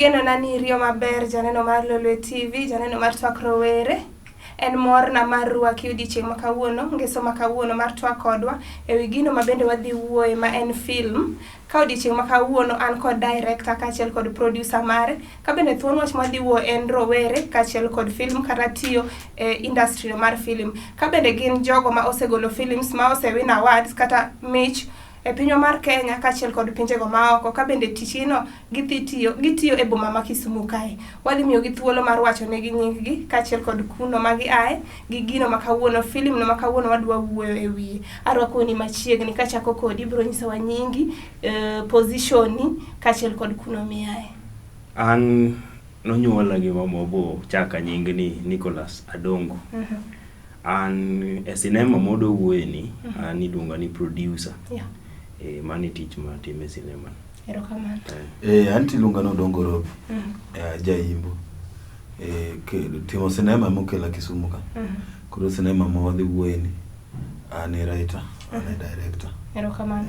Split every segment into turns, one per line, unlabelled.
Ageno nani rio maber janeno mar Lolwe TV, janeno mar Twak Rowere. En mor na mar rwaki odiochieng' ma kawuono, ngeso ma kawuono mar twak kodwa ewi gino ma bende wadhi wuoye ma en film. Ka odiochieng' ma kawuono an kod director kaachiel kod producer mare, ka bende thuon wach ma wadhi wuoyo en rowere kaachiel kod film kata tiyo industry mar film. Ka bende gin jogo ma osegolo films ma osewin awards kata mich e pinywa mar Kenya kaachiel kod pinjego maoko. Ka bende tichino gitiyo e boma ma Kisumu kae. Wadhi miyo gi thuolo mar wacho ne gi nying-gi kaachiel kod kuno ma gi ae gi gino ma kawuono, film no ma kawuono wadwa wuoyo e wiye. Arwakoni machiegni kachako kodi, biro nyisowa nyingi, positioni kaachiel kod kuno miae.
An nonyuola gi mamobo chaka nying ni Nicholas Adongo. An e sinema modo wuoyeni, an iluonga ni producer.
Yeah.
Mani tich ma time sinema.
Erokamano.
Anti iluonga no Odongo Robi. Jaimbo. Timo sinema mokela Kisumu ka. Koro sinema ma wadhi wuoyeni, an e writer, an e director.
Erokamano.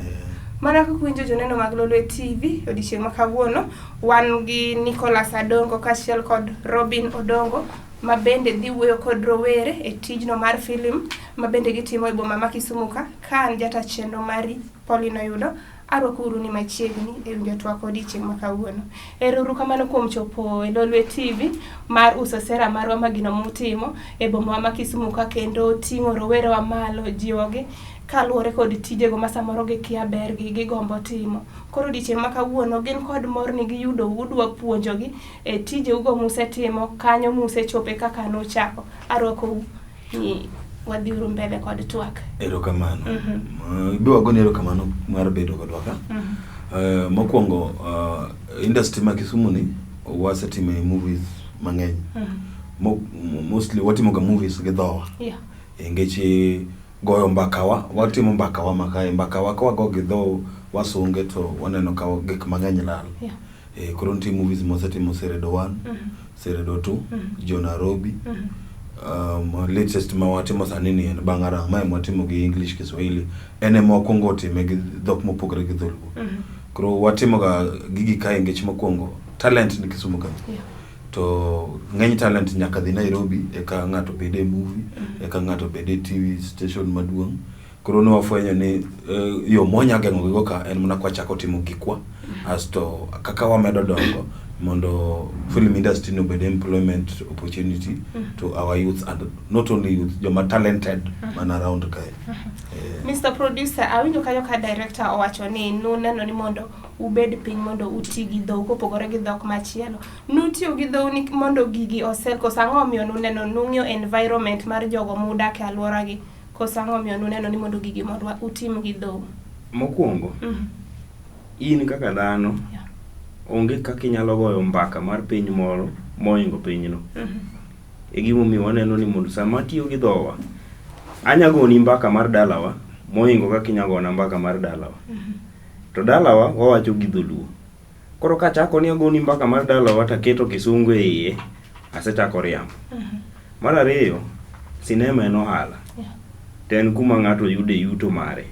Mana kaka winjo joneno mag Lolwe TV odiochieng' ma kawuono, wan gi Nicholas Adongo kaachiel kod Robin Odongo ma bende dhi wuoyo kod rowere e tijno mar film ma bende gitimo e boma ma Kisumu ka. Ka an jata chenro mari Pauline Oyudo, arwakuru ni machiegni e winjo twak odiochieng' ma kawuono. Erokamano kuom chopo e Lolwe TV mar uso sera marwa ma gino mutimo e boma ma Kisumu ka, kendo ting'o rowere wa malo, jiwogi kaluwore kod tijego ma samoro gikia ber gi gombo timo. Koro odiochieng' ma kawuono gin kod mor ni giyudo udwa puonjogi e tije ugo musetimo kanyo musechope kaka nochako. Arwakou ni wadhiuru mbele kod twak.
Erokamano. Biwa goni erokamano mar bedo kodwa ka. Mokwongo industry ma Kisumu ni wasetimo movies mang'eny. Mostly watimo movies gi dhowa.
Yeah.
Ngechi goyo mbakawa, watimo mbakawa makae, mbakawa kwa go gi dho wasunge to waneno ka gik mang'eny lal.
Yeah.
Koro nitie movies mosetimo Seredo 1, Seredo 2, Jo Nairobi. Latest ma watimo sani ni en Bang'ara, ma watimo gi English Kiswahili. Ene mokwongo time gi dhok mopogore gi dholuo. Koro watimo ga gigi kae ngech mokwongo talent ni Kisumu ka.
Yeah.
To ng'eny talent nyaka dhi Nairobi eka ng'ato bede movie, eka ng'ato bede TV station maduong'. Koro ne wafwenyo ni yo monya geng'o gigo ka en mana kwa chako timo gikwa. Asto kaka wamedo dongo mondo film industry no bede employment opportunity to our youth, and not only youth, joma talented man around kae.
Mr. Producer, awinjo kayo ka director owacho ni nuneno ni mondo ubed piny mondo uti gi dhok kopogore gi dhok machielo. Nutiyo gi dhou ni mondo gigi osel, koso ang'o omiyo nuneno nung'yo environment mar jogo mudak e alwora gi, koso ang'o omiyo nuneno ni mondo gigi mondo utim gi dhou?
Mokwongo, in kaka dhano, onge kaka inyalo goyo mbaka mar piny moro moingo pinyno. E gimomiyo waneno ni mondo sama tiyo gi dhowa, anyagoni mbaka mar dalawa moingo kaka inyagona mbaka mar dalawa. To dalawa wawacho gi dholuo. Koro kachako ni agoni mbaka mar dalawa taketo kisungu e iye, asechako riambo. Mar ariyo, sinema en ohala. To en kuma ng'ato yude yuto mare.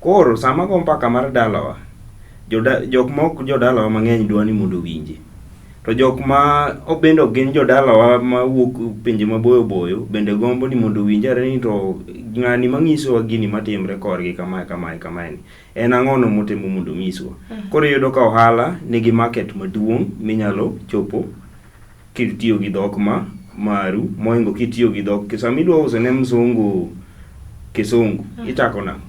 Koro sama go mbaka mar dalawa, jok mok jodalawa mang'eny dwani mondo winje. To jok ma obendo gin jodalawa ma wuok pinje maboyo boyo bende gombo ni mondo winjare ni to ng'ani mang'isowa gini matimre korgi kamae ni. En ang'ono motimo mondo miswa. Koro yudo ka ohala nigi market maduong' minyalo chopo kitiyo gi dhok maru moingo kitiyo gi dhok. Sama idwa uso ne mzungu kisungu, ichako nang'o?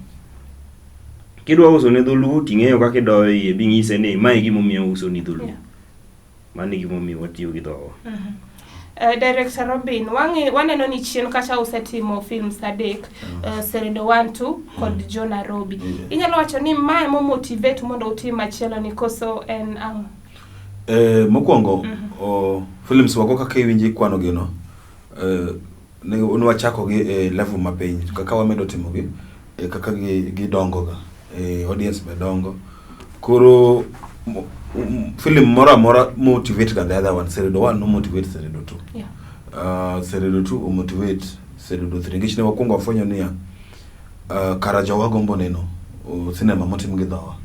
Kidwa uso ne dholuo ting'eyo kaka idoyo iye bing'ise ni mae gimomiyo uso ni dholuo. Mani gimomiyo watiyo gi dhowa.
Director Robin, waneno ni chien kacha usetimo films adek, Seredo 1, 2 kod Jo Nairobi. Inyalo wacho ni mae mo motivate mondo utim machielo ni koso en ang'o?
Mokwongo, films wako kaka iwinji kwano gino, ne wachako gi level mapiny, kaka wamedo timo gi, kaka gidongo ga, audience be dongo. Koro film mora motivate the other one. Seredo 1 no motivate Seredo 2. Yeah. Seredo 2 motivate Seredo 3. Ngichne wakwongo wafwenyo ni karajo wagombo neno cinema motim gi dhowa.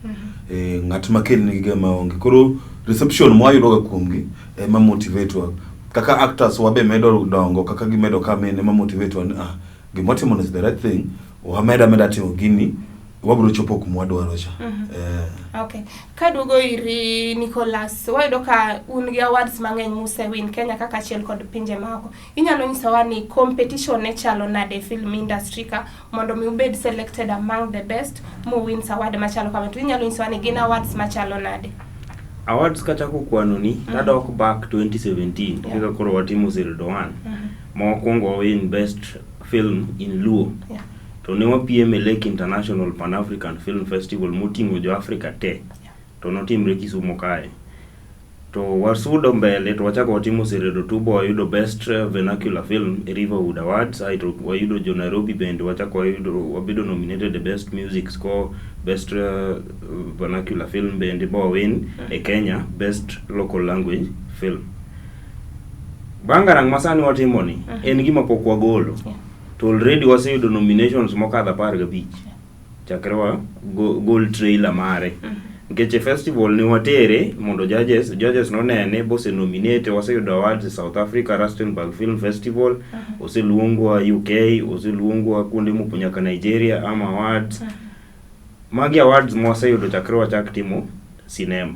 Ng'at makel nigi gema onge. Koro reception mwayudo kuomgi ema motivate wa kaka actors wabe medo dongo kaka gimedo kame ema motivate wa gimotimo is the right thing o meda timo gini wabro chopo kumwadwaro cha.
Okay. Kadugo iri Nicholas, wayudo ka un gi awards mang'eny musewin Kenya kaka achiel kod pinje mako. Inyalo nyisowa ni competition ne chalo nade film industry ka mondo mi ubed selected among the best mu wins award machalo kama. Inyalo nyisowa ni gin awards machalo nade?
Awards kachako kwano ni tadok back 2017 kika koro watimo Serido 1 mokwongo win best film in Luo. To ne wapiem Lake International Pan African Film Festival moting'o jo Africa te. To notimre Kisumo kae. To wasudo mbele to wachako watimo Serido 2 bo wayudo best vernacular film Riverwood Awards. Aito wayudo jo Nairobi band wachako wabedo nominated the best music score, best vernacular film band bo win e Kenya best local language film. Bangarang masani watimo ni en gima pok wagolo. To already waseyudo nominations mokadho 15 chakrewa gold trailer mare nkeche festival ni watere mondo judges nonene bose nominate waseyudo awards South Africa Rustenburg Film Festival oseluongwa UK oseluongwa kuonde moponyaka Nigeria ama awards magi awards mwaseyudo chakrewa chak timo cinema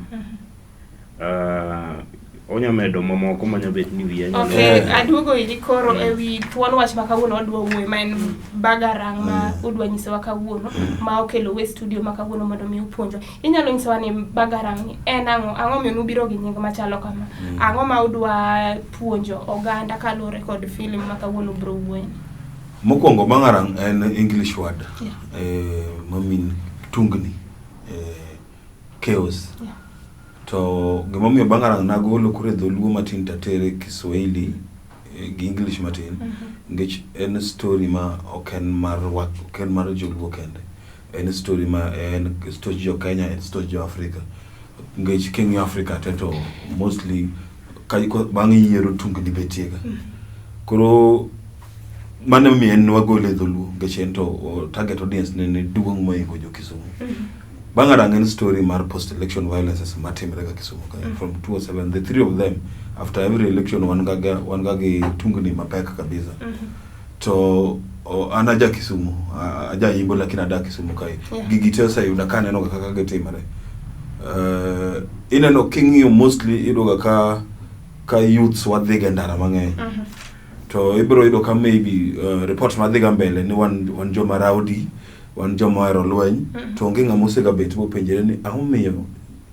onya medo mamoko manyabet ni wiya nyalo.
Okay, adugo iri koro ewi thuon wach makawuono odwa wuoyo maen Bagarang ma udwa nyisowa kawuono ma okelo we studio makawuono mondo mi upuonjo. Inyalo nyisowa ni Bagarang en ang'o miyo nubiro gi nying machalo kama. Ang'o ma udwa puonjo oganda kalore kod film makawuono bro wuoyo.
Mokwongo Bagarang en English word. Mamin tungni. Chaos. To gimomiyo Bagarang nagolo kure dholuo matin tatere Kiswahili gi English matin ngech en story ma oken mar joluo kende. En story ma en story jo Kenya en story jo Africa. Ngech Kenya Africa teto mostly bangi yiero tungni betiega. Koro mane mi en wagole dholuo ngech en to target audience ne duong moingo jo Kisumu. Bagarang en story mar post-election violence matimre ga Kisumu from 2007. The three of them, after every election, one gagi tungni mapeka kabisa. To anaja Kisumu, aja yimbo lakini ada Kisumu kai. Gigiteo sa yudakane no kaka getimare. Ina no kingi mostly ido ka youths wadhiga ndara mang'eny. To ibro ido ka maybe report madhiga mbele ni wan joma rowdy. Wan joma ero lweny to onge ng'amose ga bet bo penjere ni ahomiyo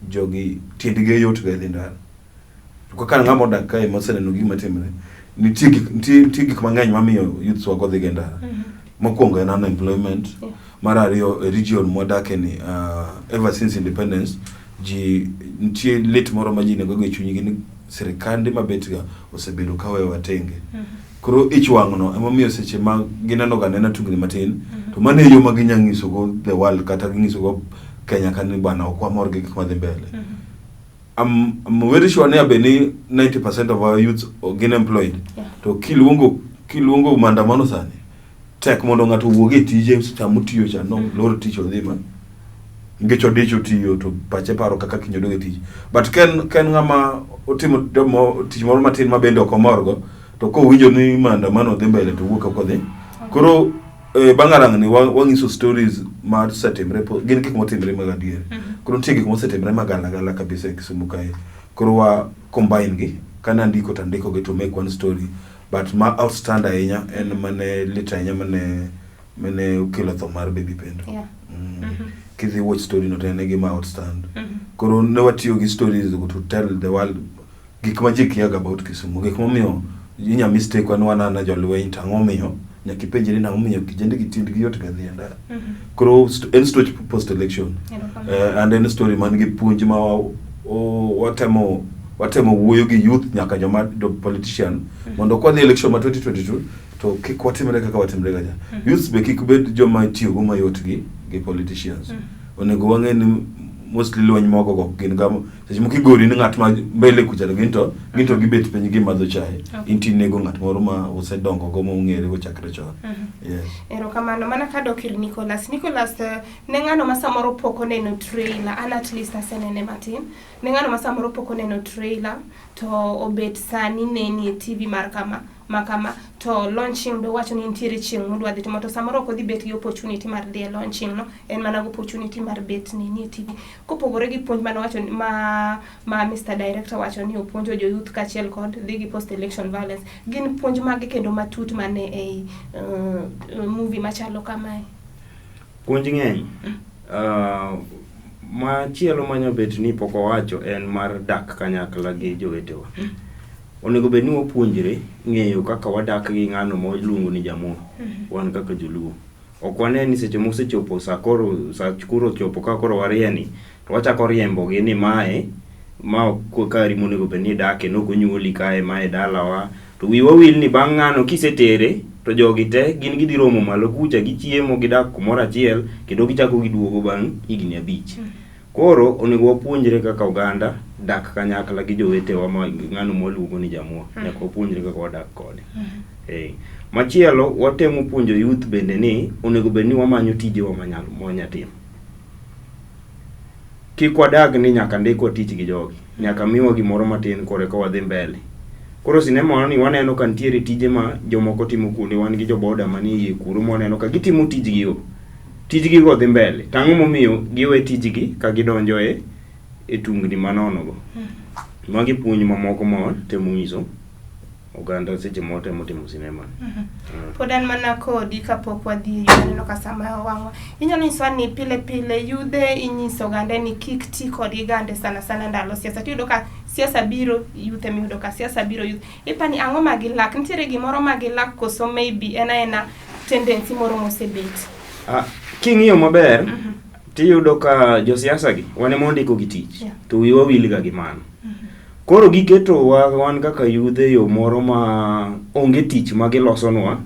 jogi tiendge yot ga ndara to kaka ng'amo dak kae moseneno gima timre nitie gik mang'eny mamiyo youths wago dhi ndara mokwongo en unemployment mar ariyo region modake ni ever since independence ji nitie lit moro ma ji nego go chunygi ni sirikande mabet ga osebedo kawe watenge koro ich wang'no emomiyo seche ma gineno ga nena tungni matin to mane yo ma ginyangiso go the world kata ginyiso go Kenya kan bana okwa mor gi gik madhi mbele. I'm very sure ne abeni 90% of our youths are employed. To kiluongo maandamano sani tek mondo ng'ato wuoge tije chamutiyo cha no loro tich odhima ngecho dicho tiyo to pache paro kaka kinyodoge tich but ken ng'ama otimo tich moro matin mabende okomorgo to ko winjo ni maandamano dhi mbele to wuok kodhi koro Bagarang ni wangiso stories mar setimre gin gik motimre mag adier koro nitie gik mosetimre magala kabisa e Kisumu kae koro wa combine gi kana ndiko gi to make one story but ma outstand ahinya en mane litanya mane ukelo tho mar baby Pendo kithi watch story no tene gi ma outstand koro ne watiyo gi stories to tell the world gik ma ji kiyaga about Kisumu gik momiyo inya mistake wana jolweny tang'omiyo nyakipenjeri na umiyo kijende kitindgi yot gadhi ndara koro en story post election and then story man gi puonj ma watemo wuoyo gi youth nyaka joma do politician mondo kwa the election ma 2022 to kik watimre kaka watimre gaja youth be kik bed joma tiyo go mayot gi politicians onego wang'e ni mostly lweny moko go gin ga seche moko igori ni ng'at ma mbele kucha ginto gibet piny gimadho chai inti nego ng'at moro ma osedongo go mong'ere go chakre chon. Yes.
Erokamano mana ka dok ir Nicholas ne ng'ano ma samoro pok oneno trailer an at least asenene matin ne ng'ano ma samoro pok oneno trailer to obet sani neni e TV mar kama to launching do wacho ni nitiere chieng' modwa dhi timo to samoro ok odhi bet gi opportunity mar dhi e launching no en mana opportunity mar bet ni e TV kopogore gi puonj mano wacho ma Mr Director wacho ni opuonjo jo youth kachiel kod dhi gi post election violence gin puonj mage kendo matut mane e movie machalo kamae.
Puonj ng'eny machielo manyo bet ni pok owacho en mar dak kanyakla gi jowetewa. Onego bed ni wapuonjre ng'eyo kaka wadak gi ng'ano ma iluongo ni jamoo wan kaka joluo. Ok wane ni seche mosechopo sa kuro chopo ka koro warieni to wachako riembo gi ni mae ma kari monego bed ni dake no konyuoli kae mae dalawa to wiwa wil ni bang' ng'ano kisetere to jogi te gin gidhi romo malo kucha gichiemo gidak kumoro achiel kendo gichako giduogo bang' higni 5. Koro onego wapuonjre kaka oganda dak kanyakla gi jowetewa ma ng'ano moluongo ni jamoo nyaka wapuonjre kaka wadak kode. Machielo watemo puonjo youth bende ni onego bed ni wamanyo tijewa mwanya timo. Kik wadag ni nyaka ndikwa tich gi jogi nyaka miwa gimoro matin kore ka wadhi mbele. Koro sinema ni waneno ka nitiere tije ma jomoko timo kuonde wan gi joboda manie kuro moneno ka gitimo tijgi go dhi mbele. Tang'o momiyo giwe tijgi ka gidonjo e tungni manono go. Magi puonj mamoko ma temo nyiso oganda seche motemo timo sinema.
Podan mana kodi kapok wadhi neno ka sama wang'wa. Inyalo nyiso ni pile yudhe inyiso oganda ni kik ti kod gande sana ndalo siasa. Tiyudo ka siasa biro youth emiyudo ka siasa biro youth. Ipani ang'o ma gilak nitiere gimoro ma gilak koso maybe ena tendency moro mosebet.
King'iyo maber tiyudo ka josiasa gi wane mondiko gi tich to wiwa wil ga gi mano. Koro giketo wan kaka yudhe yo moro ma onge tich ma gilosonwa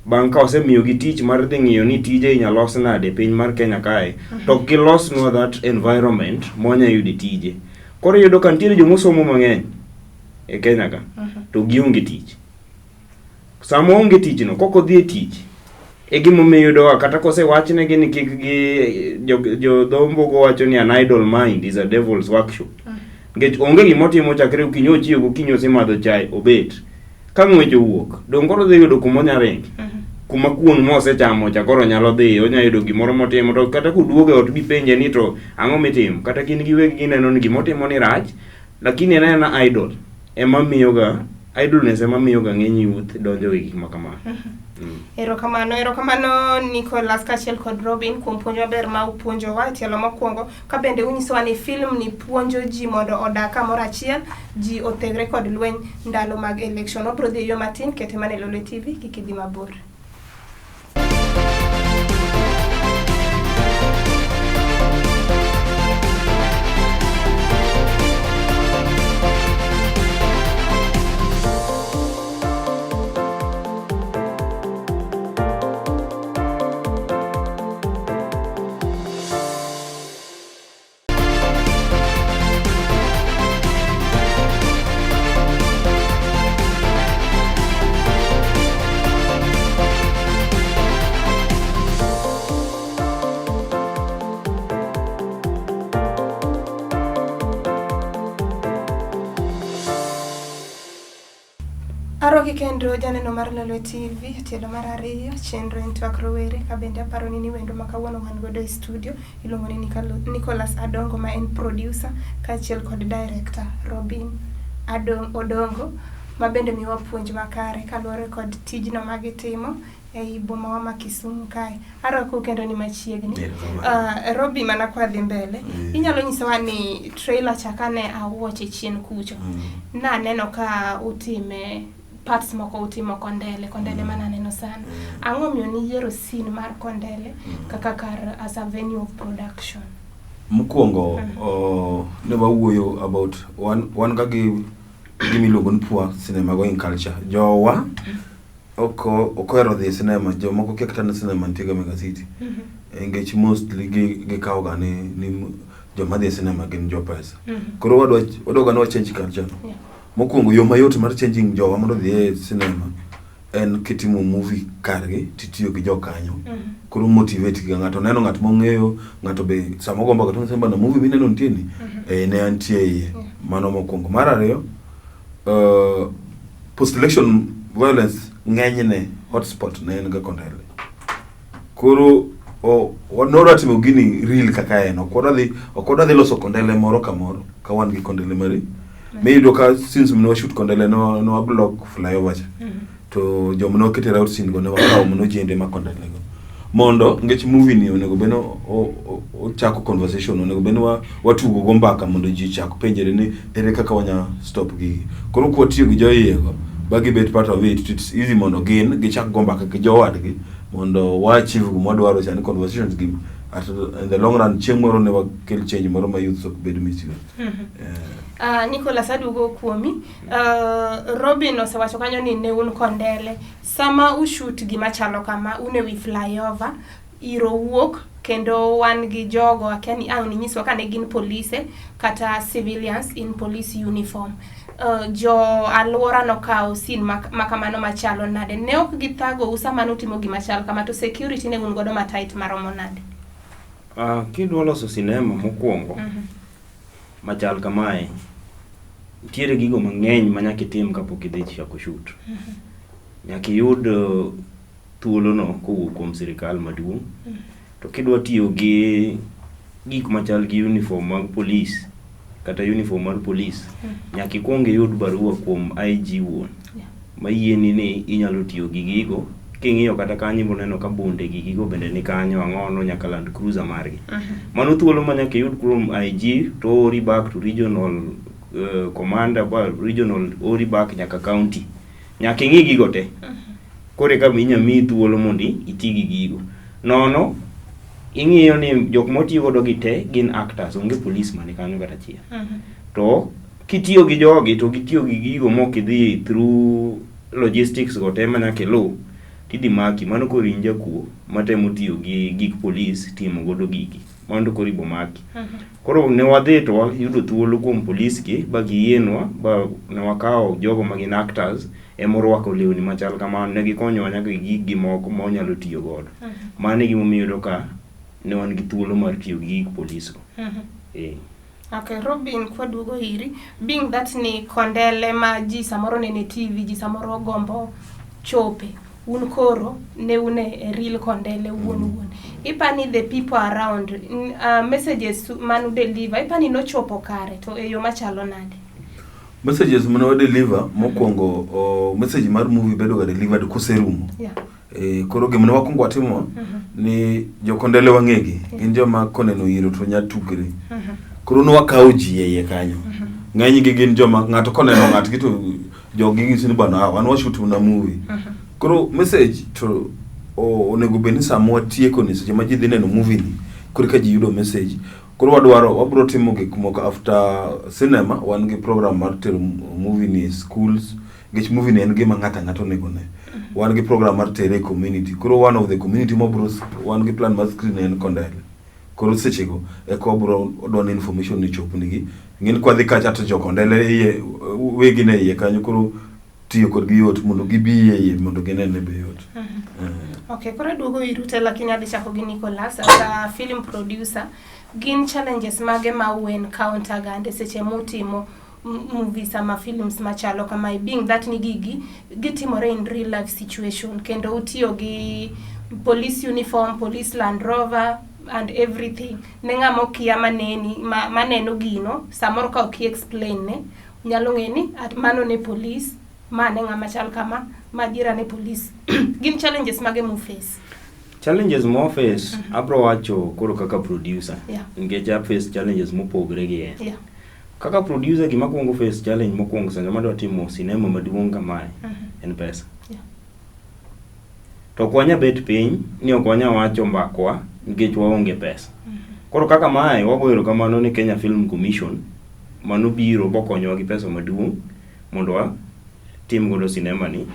bang' ka osemiyo gi tich mar dhi ng'iyo ni tije inyalo los nade piny mar Kenya kae to gilosnwa that environment monya yude tije. Koro yudo ka nitiere jomosomo mang'eny e Kenya ka to gionge tich. Samo onge tich no koko dhi e tich e gimomiyo yudo kata kosewachne gi ni kik gi jo go wacho ni an idle mind is a devil's workshop. Ngech onge gimotimo chakre ukinyo ochiyo gokinyo semadho chai obet ka ng'wecho wuok dong koro dhi yudo kumonya ringi kuma kuon mosechamo chakoro nyalo dhi onya yudo gimoro motimo to kata kuduoge ot bi penje ni to ang'o mitimo kata kin gi weg gineno ni gimotimo ni rach lakini enena idle ema miyoga idleness ema miyoga ng'eny youth donjo e gik makama. Erokamano Nicholas kachiel kod Robin kuom puonjo maber ma upuonjowa tielo mokwongo ka bende unyisowa ni film ni puonjo ji mondo odak kamoro achiel ji otegre kod lweny ndalo mag election. Obro dhi yo matin kete mane Lolwe TV kik idhi mabor. Arogi kendo janeno mar Lolwe TV tielo mar ariyo chenro en twak rowere ka bende aparo ni wendo makawuono wan godo e studio iluongo ni Nicholas Adongo ma en producer kachiel kod director Robin Odongo ma bende miwa puonj makare kaluwore kod tijno magitimo ei boma ma Kisumu kae. Aroko kendo ni machiegni. Robi mana kwa dhi mbele. Inyalo nyisowa ni trailer chakane awuoche chien kucho. Na neno ka utime parts moko utimo Kondele mana neno sana. Ang'o miyo ni yiero scene mar Kondele kaka kar as a venue of production?
Mokwongo ne wawuoyo about one kagi gimiluongo ni poor cinema going culture. Jowa okoero dhi cinema jomoko kia kata na cinema ntiega Mega City. Engage mostly gikawoga ni joma dhi sinema gin jo pesa. Koro wadwa gano change culture no. Mokwongo yo mayot mar changing jowa mondo dhi e sinema en kitimo movie kargi titiyo gi jokanyo. Koro motivate gi ng'ato neno ng'at mong'eyo, ng'ato be sama gomba to sema na movie mineno ntini ne antie iye. Mano mokwongo. Mar ariyo, post election violence ng'enyne hotspot ne en ga Kondele. Koro wanoro atimo gini real kaka en. Okodwa dhi loso Kondele moro ka moro ka wan gi Kondele mari. Maybe ka since mno shoot Kondele no block flyover cha. To jomno kete route scene go ne wakaw mno jende ma Kondele go. Mondo ngech movie ni onego beno o chako conversation onego beno watugo go mbaka mondo ji chako penjere ni ere kaka wanya stop gi. Koro ko tiyo gi joyego bagi bet part of it, it's easy mondo gin gichak go mbaka gi jowadgi mondo wa achieve go modwaro chani conversations gi at in the long run chieng' moro ne wakel change moro ma youth ok bed misuse.
Nicholas adugo kuomi. Robin osewacho kanyo ni ne un Kondele sama ushoot gima chalo kama une wi flyover iro wuok kendo wan gi jogo akeni ni nyiswa kane gin police kata civilians in police uniform. Jo alwora no kao sin makamano machalo nade ne ok githago usama nutimo gima chalo kama to security ne un godo matight maromo nade.
Kidwa loso sinema mokwongo machal kamae tiere gigo mang'eny ma nyaka itim kapok idhi chako shoot. Nyaka iyud thuolo no kowuok kuom sirikal maduong'. To kidwa tiyo gi gik machal gi uniform mag police kata uniform mar police nyaka ikwong iyud barua kuom IG wuon ma yieni ni inyalo tiyo gi gigo. King'iyo kata kanyo boneno ka bunde gi gigo bende ni kanyo ang'ono nyaka Land Cruiser margi. Mano thuolo ma nyaka iyud kuom IG to ori back to regional commander ba regional ori back nyaka county. Nyaka ing'i gigo te. Kore ka minya mi thuolo mondi iti gi gigo. Nono ing'iyo ni jok motiyo godo gi te gin actors, onge police mani kanyo kata chia. To kitiyo gi jogi to gitiyo gi gigo mok idhi through logistics go te mana kelo tidi maki mano ko rinja kuo matemo tiyo gi gik police timo godo gigi mondo ko ribo maki. Koro ne wadhi to yudo thuolo kuom police ki ba giyenwa ba ne wakawo jogo magin actors emorwako lewni machal kamano ne gikonyo nyaka gi gigi moko ma onyalo tiyo godo. Mano e gimomiyo ka ne wan gi thuolo mar tiyo gi gik police go.
Okay, Robin kwadugo iri being that ni Kondele ma ji samoro ne TV ji samoro gombo chope un koro ne une real Kondele wuon. Ipani the people around messages manu deliver ipani no chopo kare to eyo machalo nade.
Messages manu deliver mokwongo message mar movie bedo ga delivered kuserumo. Koro gimne wakungo atimo ni jo Kondele wang'egi gin joma koneno iro to nya tukre. Koro no wakawo ji iye kanyo. Ng'eny gi gin joma ng'ato koneno ng'at gi to jogi gisini bana wan washoot na movie. Koro message to onego beni samwa tieko ni seche ma ji dhi neno movie ni koro ka ji yudo message. Koro wabro timo gik moko after cinema wan gi program mar tero movie ni schools. Gich movie ni en gima ng'ato nego ne. Wan gi program mar tere community. Koro one of the community mobros wan gi plan mar screen en Kondele. Koro sechego eko bro odwan information ni chopnigi. Ngin kwa dhi kacha to jo Kondele iye wegi ne iye kanyo koro tiyo kod gi yot mondo gibiye iye mondo ginene be yot.
Okay, kora duogo irute lakini adhi chako gi Nicholas as a film producer. Gin challenges mage ma wen counter gande seche mutimo movies ama films machalo kama being that ni gigi gitimore in real life situation kendo utiyo gi police uniform, police Land Rover and everything. Nenga mokia maneno gino samoro ka oki explain ne nyalo ngeni at mano ne police manenga machal kama majira ne police. Gin challenges mage mu face.
Challenges mo face abro wacho koro kaka producer. Ngeja face challenges mopogre gi en. Kaka producer gima kuongo face challenge mokwongo sanja madwa timo sinema maduong' kamae en pesa. To kwanya bet piny ni okwanya wacho mbakwa nikech waonge pesa. Koro kaka mae wagoero kamano ni Kenya Film Commission mano biro bokonyo gi pesa maduong' mondo tim godo sinema ni.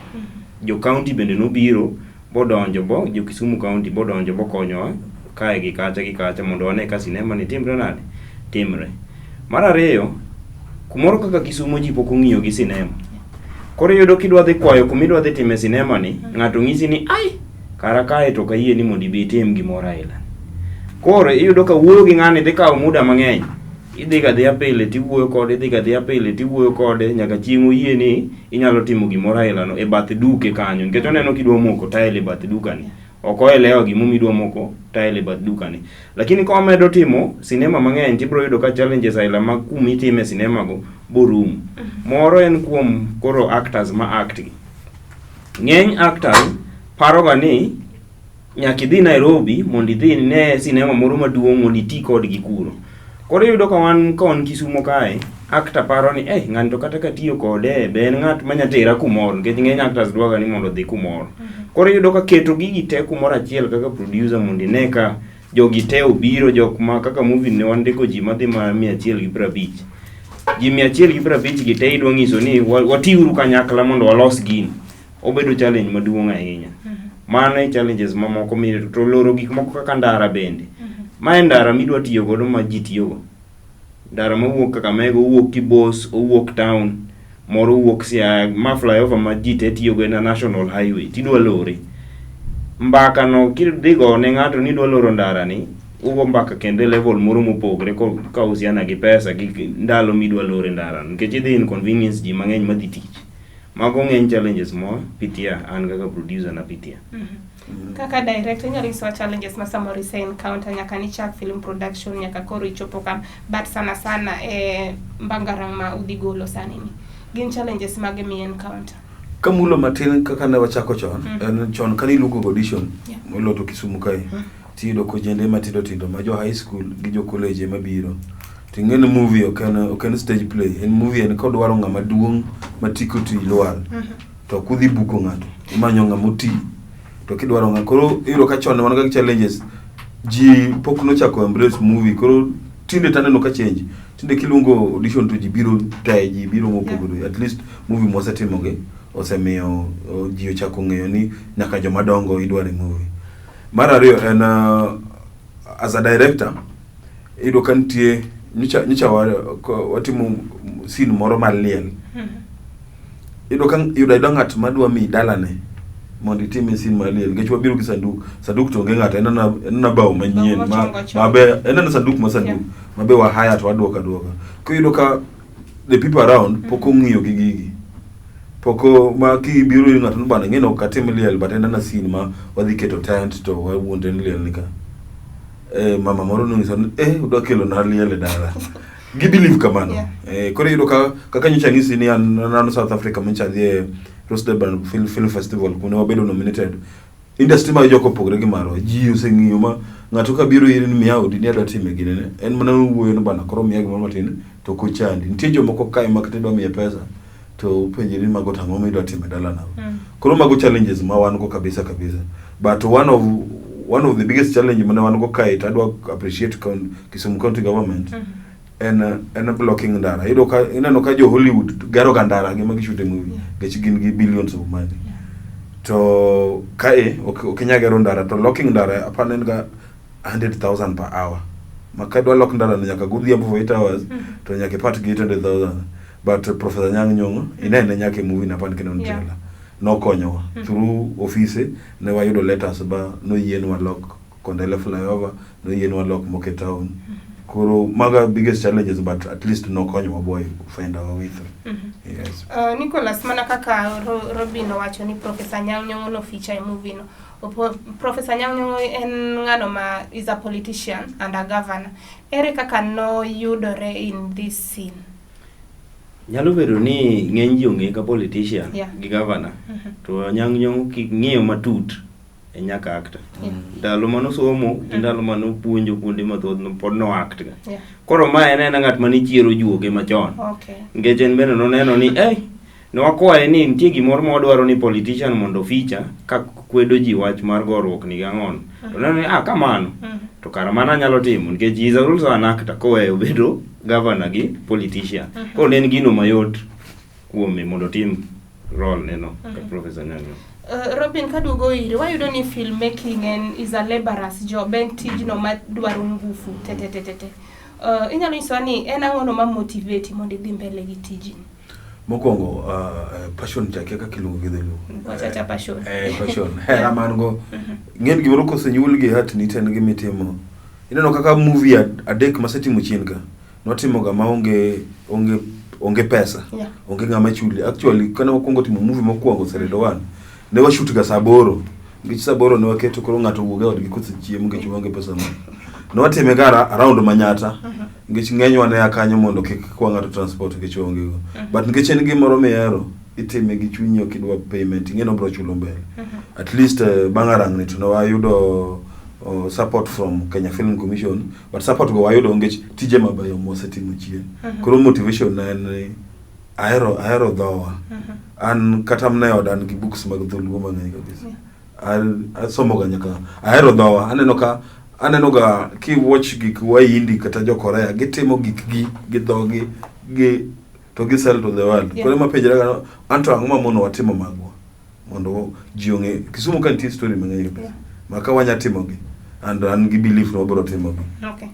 Jo county bende no biro bodonjo jo Kisumu county bodonjo bokonyo kae gi kacha mondo wane ka sinema ni timre nade. timre. Mar ariyo, kumoro kaka Kisumo ji pok ong'iyo gi sinema. Koro iyudo kidwa dhi kwayo kuma idwa dhi time sinema ni, ng'ato ng'isi ni ai kara kae to kayie ni mondo ibi itim gimoro aila. Koro iyudo ka wuoyo gi ng'ani dhi kawo muda mang'eny. Idhi ga dhi apile tiwuoyo kode, idhi ga dhi apile tiwuoyo kode nyaka chieng' oyie ni inyalo timo gimoro aila no e bath duke kanyo. Nikech oneno kidwa moko tile e bath dukani. Ok oelewa gimomiyo idwa moko tile e bath dukani. Lakini ka wamedo timo sinema mang'eny tibiro yudo ka challenges aila mag kuma itime sinema go borum. Moro en kuom koro actors ma act. Ng'eny actors paroga ni nyaka idhi Nairobi mondo idhi ne sinema moro maduong' mondo iti kodgi kuro. Koro yudo ka wan Kisumo kae, actor paro ni ng'ani to kata ka tiyo kode be en ng'at manyatera kumoro, nikech ng'eny actors dwaga ni mondo dhi kumoro. Koro yudo ka keto gigi te kumoro achiel kaka producer mondo ine ka jogi te obiro, jok ma kaka movie ne wandiko ji madhi ma 150. Ji 150 gi te idwa ng'iso ni watiuru kanyakla mondo walos gini. Obedo challenge maduong' ahinya. Mano e challenges mamoko to loro gik moko kaka ndara bende. Ma en ndara midwa tiyo godo ma ji tiyogo. Ndara mawuok Kakamega, owuok Kibos, owuok town, moro owuok Siaya, ma flyover ma ji te tiyogo na National Highway, tidwa lore. Mbaka no kidhigo ne ng'ato ni dwa loro ndara ni, ugo mbaka kende level moro mopogre ka usiana gi pesa gi ndalo midwa lore ndara. Nikech idhi inconvenience ji mang'eny madhi tich. Mago ng'eny challenges mo pitia an kaka producer na pitia.
Kaka director nyalo iso challenges ma samoro ise encounter nyaka ni chak film production nyaka koro ichopo kam, but sana mbangarang ma udhi golo sani ni. Gin challenges mage mi encounter?
Kamulo matin kaka ne wachako chon, en chon kani lugo audition, molo to Kisumu kae. Tido ko jende matindo tindo ma jo high school gi jo college mabiro. Tingene movie oken stage play, en movie en kodwaro ng'ama duong' matiko ti lwal. To kudhi buko ng'ato, imanyo ng'ama ti. To kidwaro ng'ato koro iro ka chon wan ga challenges. Ji pok no chako embrace movie, koro tinde taneno ka change. Tinde kiluongo audition to ji biro tae, ji biro mopogore. At least movie mosetimoge osemiyo ji ochako ng'eyo ni nyaka joma dongo idwaro e movie. Mar ariyo en as a director ido kantie nyicha watimo scene moro maliel. Ido kan yuda ng'at madwa mi dalane mondo itime scene maliel, nikech wabiro gi sanduk to onge ng'ato en na bawo manyien mabe en na sanduk mabe wa haya to waduoka. Ko yudo ka the people around poko ng'iyo gi gigi. Poko ma ki biro ni ng'ato bana ngeno ka tim liel, but en na scene ma wadhi keto tent to wawuonde liel nika. Mama moro nungisa udwa kelo na liel dala. Gi believe kamano. Kore yudo ka kaka nyicha ngisi ni an South Africa mencha dhie Rosedurban Film Festival kuna wabedo nominated. Industry ma joko pogre gi maro ji oseng'iyo ma ng'ato ka biro yiri ni miyaudi ni adwa time gine en mana wuoyo no bana koro miya gimoro matin to kochandi. Nitie jomoko kae ma kata dwa miye pesa to penjiri mago tang'o ma idwa time dala na. Koro mago challenges ma wan go kabisa. But one of the biggest challenge mana wan go kae to adwa appreciate Kisumu County government. En blocking ndara. Ido ka ineno ka jo Hollywood garo ga ndara gi magi shoot movie. Gech gin gi billions of money. To kae okinya garo ndara to locking ndara apanen ga 100,000 per hour. Makadwa lock ndara nyaka godhiambo for 8 hours to nyaka pat gi 20,000. But Professor Nyang' Nyong'o inene nyaka movie na pan kene ontiela. No konyo through office ne wayudo letters ba no yien wa lock Kondele flyover no yien wa lock Moke town. Koro maga biggest challenges, but at least no konyo wa boy find our way through. Yes.
Nicholas, mana kaka Robin wacho ni Professor Nyang' Nyong'o no feature in movie no. Professor Nyang' Nyong'o en ng'ano ma is a politician and a governor. Ere kaka no yudore in this scene?
Nyalo bedo ni ng'eny ji ong'e ka politician gi governor. To Nyang' Nyong'o king'iyo matut e nyaka actor. Ndalo mano somo, ndalo mano puonjo kuonde mathoth no pod no act ga. Koro ma en ng'at mani chiero juoge machon. Nikech en bende noneno ni ne wakwaye ni nitie gimoro ma wadwaro ni politician mondo feature ka kwedo ji wach mar goruok ni gang'on. To neno ni kamano. To kara mana nyalo timo nikech is also an actor koweyo bedo governor gi politician. Ko ne en gino mayot kuome mondo tim role neno ka Professor Nyang' Nyong'o.
Robin kadugo iri wayudo ni filmmaking is a laborious job, en tijno ma dwaro ngufu tete. inyalo nyisowa ni en ang'ono ma motivate mondo idhi mbele gi tijni?
Mokwongo passion chake kaka iluongo gi dholuo.
Wachacha passion.
Passion. Hera man go. Ng'en gimoro kosenyuol gi hat ni ten gimitimo. Ineno kaka movie adek masetimo chien ka. Notimo ga onge pesa. Onge ng'ama chuli. Actually kana wakwongo timo movie mokwongo Seredo 1. Ne washoot ga saboro. Ngich saboro ne waketo koro ng'ato wuoga odgi kose chiemo ngech onge pesa no. No watime gara around Manyata. Ngech ng'enywa ne akanyo mondo kik kwa ng'ato transport ngech onge go. But ngech en gimoro mihero itime gi chunyi okidwa payment ing'eno bro chulo mbele. At least Bangarang ni to wayudo support from Kenya Film Commission, but support go wayudo ngech tije mabayo mosetimo chien. Koro motivation na en ahero dhawa. An kata mne odan gi books mag dholuo mang'eny kabisa. Asomo ga nyaka ahero dhawa. Aneno ga ki watch gik waindi kata jo Korea gitimo gik gi dhogi to gi sell to the world. Koro mapejra ga anto ang'oma mono watimo magwa mondo ji ong'e Kisumu kan tie story mang'eny kabisa. Maka wanya timo gi and an gi belief no bro timo gi.
Okay.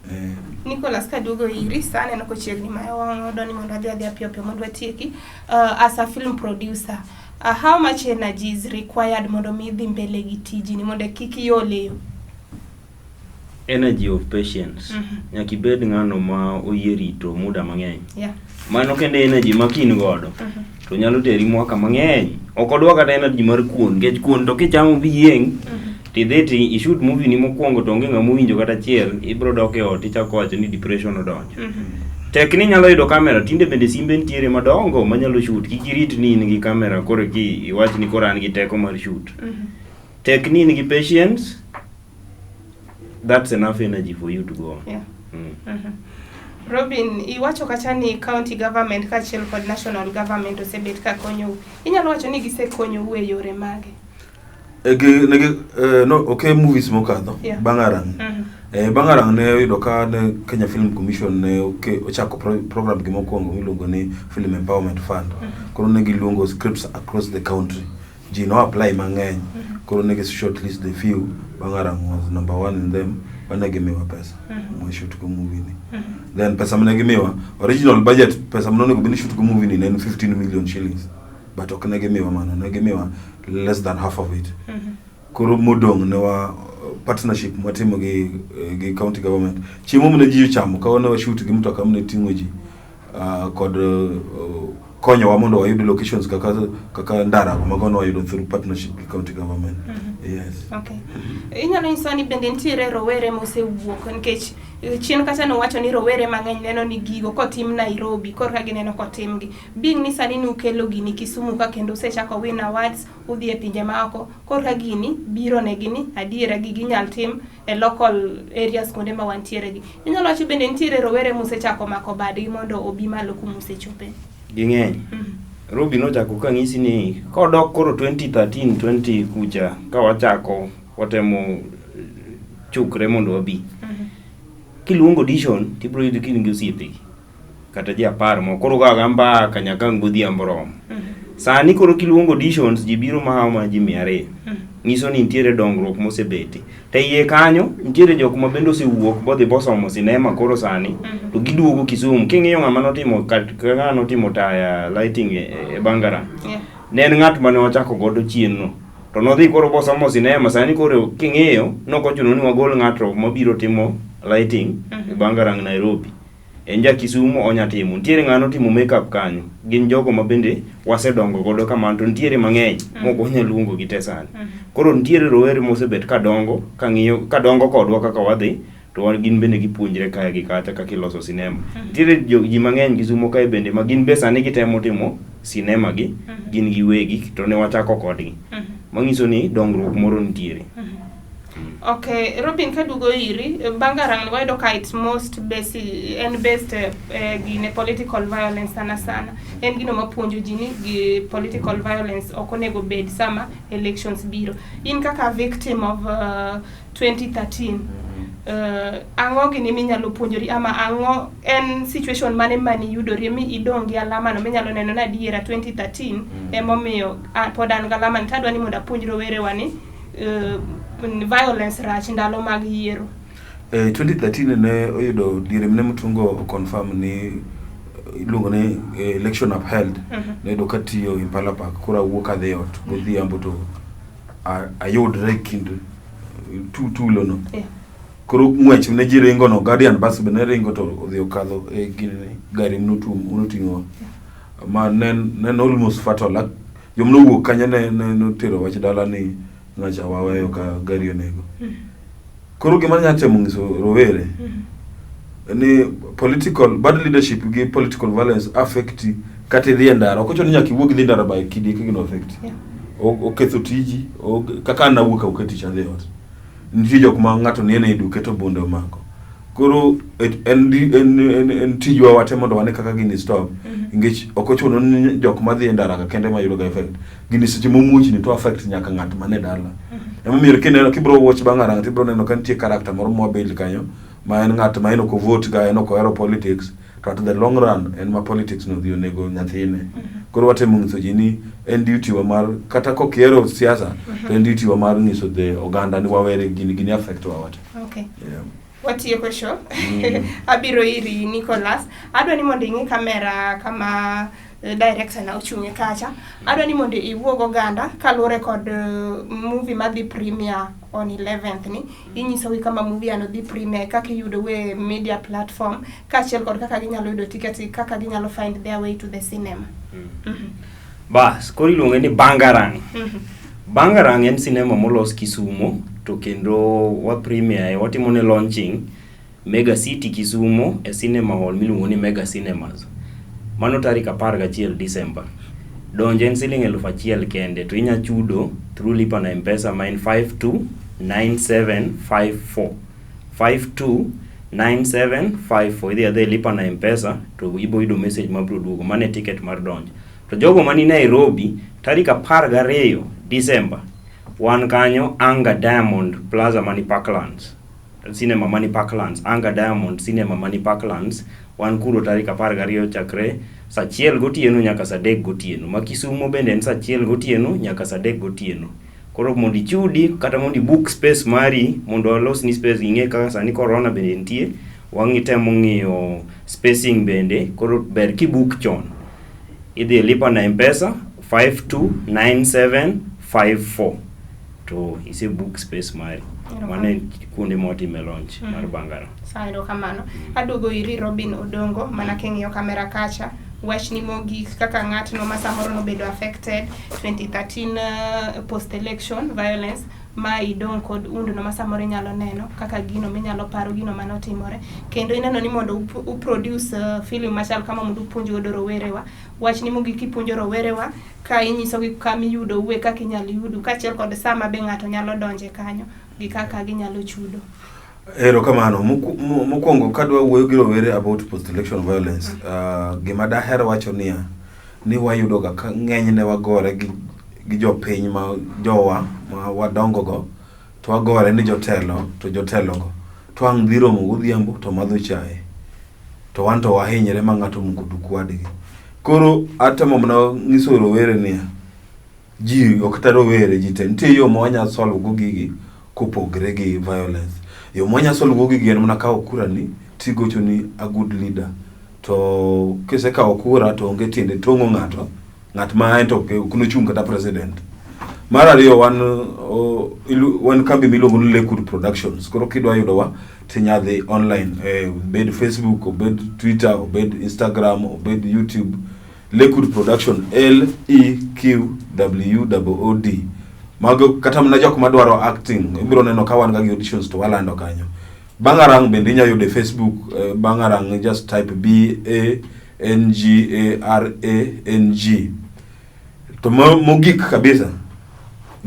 Nicholas kadugo iri sana no kochiegni mayo doni mondo adhi piyo mondo atieki as a film producer. How much energy is required mondo mi dhi mbele gi tijini mondo kik iole?
Energy of patience. Nyaka ibed ng'ano ma oyie rito muda mang'eny. Mano kende energy makin godo. To nyalo teri mwaka mang'eny. Ok odwa kata energy mar kuon, nikech kuon to kichamo biyieng tidhi ishoot movie ni mokwongo to onge ng'ama owinjo kata chiel, ibro dok e ot ichako wacho ni depression odonjo. Tek ni nyalo yudo kamera, tinde bende simbe ntiere madongo manyalo shoot, kik irit ni in gi kamera koro ki iwach ni koro an gi teko mar shoot. Tek ni in gi patience, that's enough energy for you to go on.
Robin, iwacho kacha ni county government kachiel kod national government osebet ka konyo. Inyalo wacho ni gisekonyo e yore mage?
Okay, movies mokadho. Bangarang. Bangarang ne yudo ka ne Kenya Film Commission ne ochako program gi mokwongo miluongo ni Film Empowerment Fund. Koro ne giluongo scripts across the country. Ji no apply mang'eny. Koro ne shortlist the few. Bangarang was number 1 in them. Wane gimewa pesa. Mwe shoot ko movie ni. Then pesa mne gimewa original budget pesa mne go bini shoot ko movie ni 15 million shillings. But okne gimewa mana ne gimewa less than half of it. Koro modong ne wa partnership mwatimo gi county government. Chimo mne ji chamo ka wana wa shoot gi mtu akamne tingo ji kod konyo wa mondo wa yudo locations kaka ndara magono wa yudo through partnership with county government. Yes.
Okay. Inyalo insani bende ntiere rowere mosewuok nikech chien kacha no wacho ni rowere mang'eny neno ni gigo kotim Nairobi korka gineno kotimgi. Being ni sani ni ukelo gini Kisumu ka kendo usechako win awards udhi e pinje maoko korka gini biro ne gini adiera gi ginyal tim e local areas kuonde ma wantiere gi. Inyalo wacho bende ntiere rowere mosechako mako badgi mondo obi malo kumosechope.
Ging'eny. Robin ochako kang'isi ni kodok koro 2013-20 kucha ka wachako watemo chukre mondo wabi. Kiluongo audition tibro yudo kini gi osiepegi kata ji 10 mo koro ga gamba kanyaka godhiambo rom. Sani koro kiluongo auditions ji biro ma ji 200. Nyiso ni ntiere dongruok mosebeti. Te iye kanyo ntiere jok ma bende osewuok bodhi bosomo sinema koro sani to giduogo Kisumu. King'iyo ng'ama notimo kaka notimo taya lighting e Bangarang. Ne en ng'at mane ochako godo chien no. To nodhi koro bosomo sinema sani koro king'iyo nokochuno ni wagol ng'ato mabiro timo lighting e Bangarang Nairobi. Enja Kisumu onya timo. Ntiere ng'ano timo makeup kanyo. Gin jogo ma bende wasedongo godo kamano to ntiere mang'eny moko nyaluongo gi tesani. Koro ntiere rowere mosebet kadongo kadongo kodwa kaka wadhi to gin bende gipuonjre kaya gi kacha kaka iloso sinema. Ntiere ji mang'eny Kisumu kae bende ma gin be sani gitemo timo sinema gi gin giwegi to ne wachako kodgi. Manyiso ni dongruok moro ntiere.
Okay, Robin kadugo iri Bangarang wayudo ka it's most based gine political violence sana. En gino mapuonjo ji ni gi political violence ok onego bed sama elections biro. In kaka victim of 2013 ang'o gini minyalo puonjori ama ang'o en situation mane mani yudori mi idong gi alama no minyalo neno na diera 2013 emomiyo pod an galama ntadwa ni mondo apuonj rowere wani violence rach ndalo mag yiero.
2013 ne oyudo diere mne mtungo confirm ni iluongo ni election upheld ne do katiyo Impala Park kura wuok adhi ot godhiambo to ayudre kind tulo no koro ng'wech ne ji ringo no Guardian bus be ne ringo to odhi okadho gari mnoting'o ma nen almost fatal jomno wuok kanya ne tero wach dala ni ngacha waweyo ka gari onego koro gima nya temo ngiso rowere ni bad leadership gi political violence affect kata dhi ndara okocho ni nyaki wuog dhi ndara by kidi kigino affect oketho tiji kaka na wuka oketi cha dheot nitie jok ma ngato ne ne du keto bonde mako koro en tijwa wate mondo wane kaka gini stop ingech okocho no jok ma dhi ndara ka kende ma yudo ga effect gini seche momuoch ni to affect nyaka ngat mane dala ema mir kinde kibro watch bangara tibro neno kan tie character moro mobile kanyo ma en ngat ma eno ko vote ga eno ko hero politics to the long run en ma politics no dhi onego nyathine koro wate mungso jini en duty wa mar kata ko kiero siasa to en duty wa mar ngiso the oganda ni wawere gini affect wa wate
okay watiyo ko show abiro iri Nicholas adwa ni mondo ingi kamera kama director na uchunge kacha adwa ni mondo iwuog oganda kalure kod movie madhi premiere on 11th ni inyiso wi kama movie ano dhi premiere kaka yudo we media platform kachiel kod kaka ginyalo yudo ticket kaka ginyalo find their way to the cinema
bas kori luonge ni Bangarang Bangarang en cinema molos Kisumu to kendo wa premiere watimo ne launching Mega City Kisumu e cinema hall miluongo ni Mega Cinemas mano tarik 11 December donje en siling 1,000 kende to inya chudo through lipa na M-Pesa ma en 529754 529754 idhi adhi lipa na M-Pesa to ibo yudo message ma bro duogo mane ticket mar donje to jogo mani Nairobi tarik 12 December wan kanyo Anga Diamond Plaza mani Parklands cinema mani Parklands Anga Diamond cinema mani Parklands wan kuro tarik 12 chakre saa 1 gotieno nyaka saa 3 gotieno ma Kisumu bende en saa 1 gotieno nyaka saa 3 gotieno koro mondi chudi kata mondi book space mari mondo alos ni space inge kaka sani corona bende nitie wangi temo ng'iyo spacing bende koro ber ki book chon idhi lipa na M-Pesa 529754 to ise book space mari mane kuonde moti me launch mar Bangarang
sairo kamano adugo iri Robin Odongo mana keng'iyo kamera kacha wach ni mogi kaka ng'atno ma samoro no bedo affected 2013 post election violence ma idong kod undu no ma samoro nyalo neno kaka gino minyalo paro gino manotimore kendo ineno ni mondo uproduce film machal kama mondo upuonj godo rowerewa wach ni mogi kipuonjo rowerewa ka inyiso gi kama yudo uwe kaka inyalo yudo kachiel kod sama be ng'ato nyalo donje kanyo gi kaka ginyalo chudo
ero kamano mokwongo kadwa wuoyo gi rowere about post election violence gima daher wacho ni wayudo ga ng'eny ne wagore gi jopiny ma jowa ma wadongo go to wagore ni jotelo to jotelo go to ang' dhi romo godhiambo to madho chae to wan to wahinyre ma ng'ato mukudu kwadgi koro atemo mana nyiso rowere ni ji ok ta rowere ji te nitie yo ma wanya solve go gigi kopogre gi violence yo mwanya solve go gigi en mana kawo kura ni tigocho ni a good leader to kise kawo kura to onge tiende tongo ng'at ma ento kuno chung kata president mara riyo wan kambi miluongo ni Lakewood Productions koro kidwa yudo wa tinyadhi online bed Facebook bed Twitter bed Instagram bed YouTube Lakewood Production LEQWOOD mago kata mna jok madwaro acting ibiro neno ka wan ga auditions to walando kanyo Bangarang bende inya yude Facebook Bangarang just type BANGARANG to mogik kabisa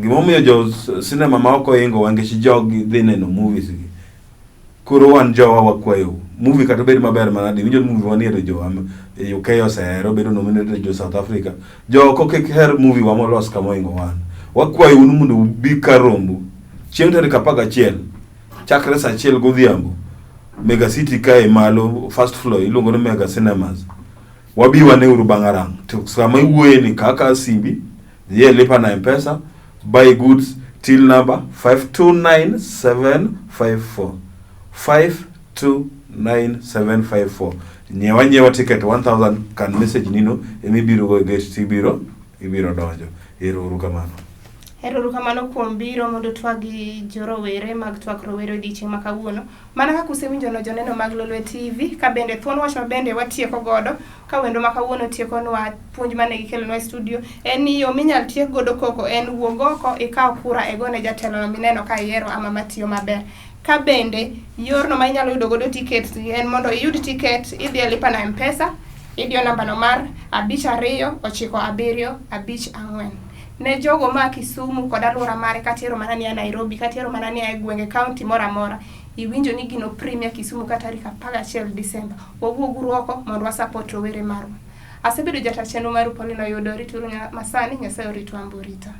gimomiyo jo cinema ma oko ingo wangechi jog dhi neno movies gi koro wan jowa wakwayo movie kata bed maber manadi winjo movie waniere jo UK osero bedo nominated jo South Africa jo ko her movie wa molos kama ingo wan wakwayo unu mundu bika rombu chieng' tarik 11 chakre saa 1 godhiambo Mega City kae malo first floor iluongo ni Mega Cinemas wabiwa ne uru Bangarang to sama iwuoye ni kaka simbi ye lipa na M-Pesa buy goods till number 529754 529754. Nyiewa ticket 1000 kan message nino emibiro go gate tibiro ibiro donjo. Ero uru kamano.
Ero kamano kuom biro mondo twagi jorowere mag twak rowere odiochieng' ma kawuono. Mana kaka usewinjo no joneno mag Lolwe TV, ka bende thuon wach ma bende watieko godo, ka wendo ma kawuono tiekonwa puonj mane gikelonwa e studio, en ni yo minyal tiek godo koko en wuog oko ikaw kura e gone jatelo no mineno ka yiero ama matiyo maber. Ka bende yorno ma inyalo yudo godo tickets en mondo iyud ticket idhi lipa na M-Pesa, idiyo namba no mar 529754. Ne jogo ma Kisumu kod alwora mare katiero mana ni Nairobi, katiero mana ni gwenge county mora mora, iwinjo ni gino premier Kisumu ka tarik 11 Disemba. Wawuog oko mondo wa support rowere marwa. Asebedo jatend chenro mar Paulina Yodori Turu Masani, Nyasaye oritwa Amburita.